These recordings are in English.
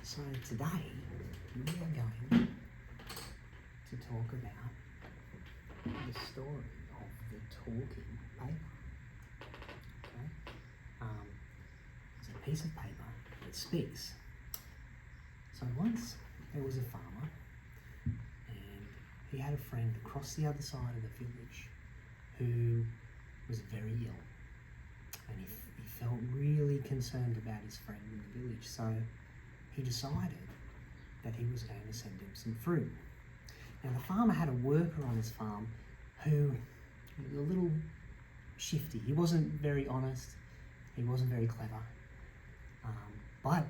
So today we are going to talk about the story of the talking paper. Okay, it's a piece of paper that speaks. So once there was a farmer, and he had a friend across the other side of the village who was very ill, and he felt really concerned about his friend in the village. So he decided that he was going to send him some fruit. Now the farmer had a worker on his farm who was a little shifty. He wasn't very honest, he wasn't very clever, but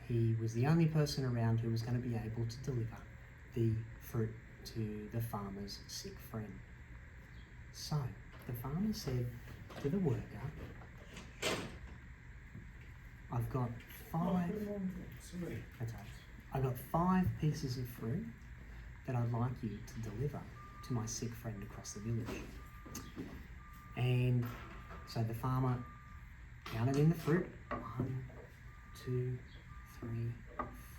he was the only person around who was going to be able to deliver the fruit to the farmer's sick friend. So the farmer said to the worker, I've got I've got 5 pieces of fruit that I'd like you to deliver to my sick friend across the village. And so the farmer counted in the fruit. 1, 2, 3,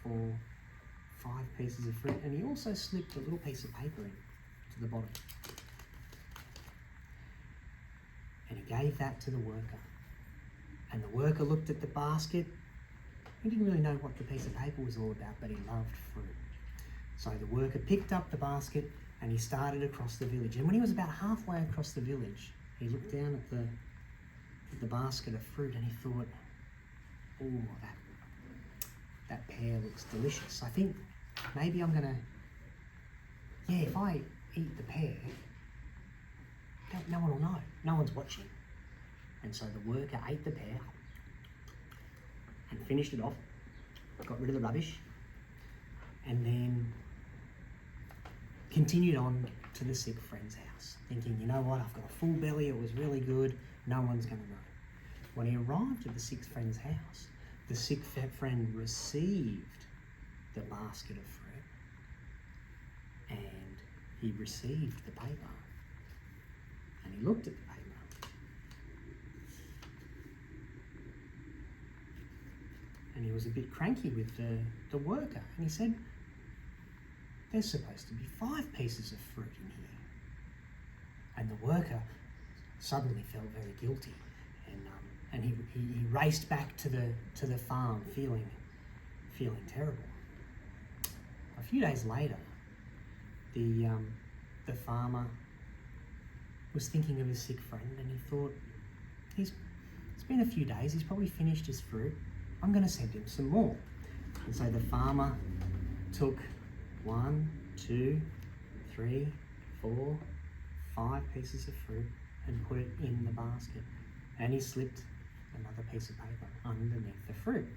4, 5 pieces of fruit, and he also slipped a little piece of paper in to the bottom. And he gave that to the worker. And the worker looked at the basket. He didn't really know what the piece of paper was all about, but he loved fruit. So the worker picked up the basket and he started across the village. And when he was about halfway across the village, he looked down at the basket of fruit and he thought, oh, that pear looks delicious. I think maybe I'm gonna, if I eat the pear, no one will know. No one's watching. And so the worker ate the pear and finished it off, got rid of the rubbish, and then continued on to the sick friend's house, thinking, you know what, I've got a full belly, it was really good, no one's going to know. When he arrived at the sick friend's house, the sick friend received the basket of fruit and he received the paper, and he looked at the paper. And he was a bit cranky with the worker. And he said, there's supposed to be 5 pieces of fruit in here. And the worker suddenly felt very guilty. And he raced back to the farm feeling terrible. A few days later, the farmer was thinking of his sick friend, and he thought, it's been a few days, he's probably finished his fruit. I'm going to send him some more. And so the farmer took 1, 2, 3, 4, 5 pieces of fruit and put it in the basket. And he slipped another piece of paper underneath the fruit.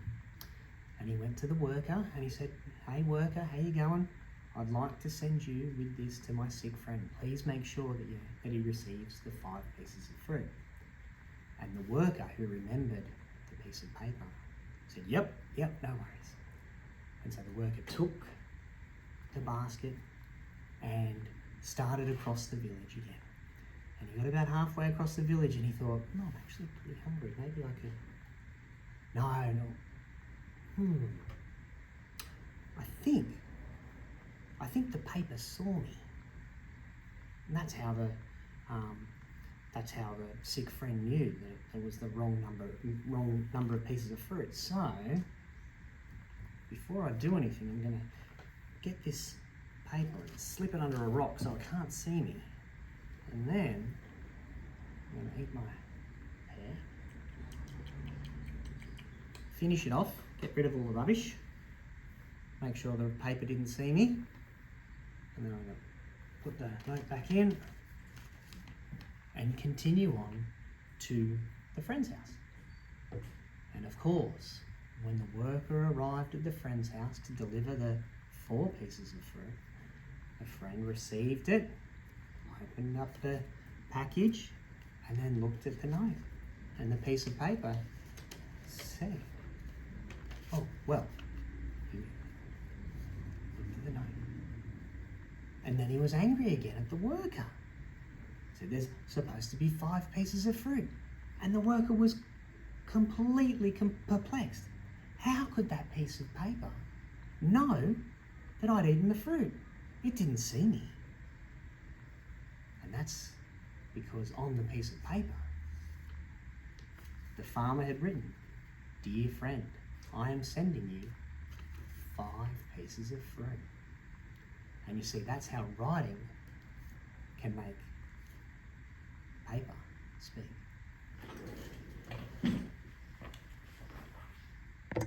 And he went to the worker and he said, hey worker, how you going? I'd like to send you with this to my sick friend. Please make sure that he receives the 5 pieces of fruit. And the worker, who remembered the piece of paper, said, yep, no worries. And so the worker took the basket and started across the village again. And he got about halfway across the village and he thought, no, I'm actually pretty hungry. Maybe I could... No. I think the paper saw me. And that's how the sick friend knew that it was the wrong number of pieces of fruit. So before I do anything, I'm going to get this paper and slip it under a rock so it can't see me. And then I'm going to eat my pear, finish it off, get rid of all the rubbish, make sure the paper didn't see me, and then I'm going to put the note back in and continue on to the friend's house. And of course, when the worker arrived at the friend's house to deliver the 4 pieces of fruit, the friend received it, opened up the package, and then looked at the note. And the piece of paper said, oh, well, he looked at the note. And then he was angry again at the worker. So there's supposed to be 5 pieces of fruit. And the worker was completely perplexed. How could that piece of paper know that I'd eaten the fruit. It didn't see me. And that's because on the piece of paper, the farmer had written, "Dear friend, I am sending you 5 pieces of fruit." And you see, that's how writing can make paper speak.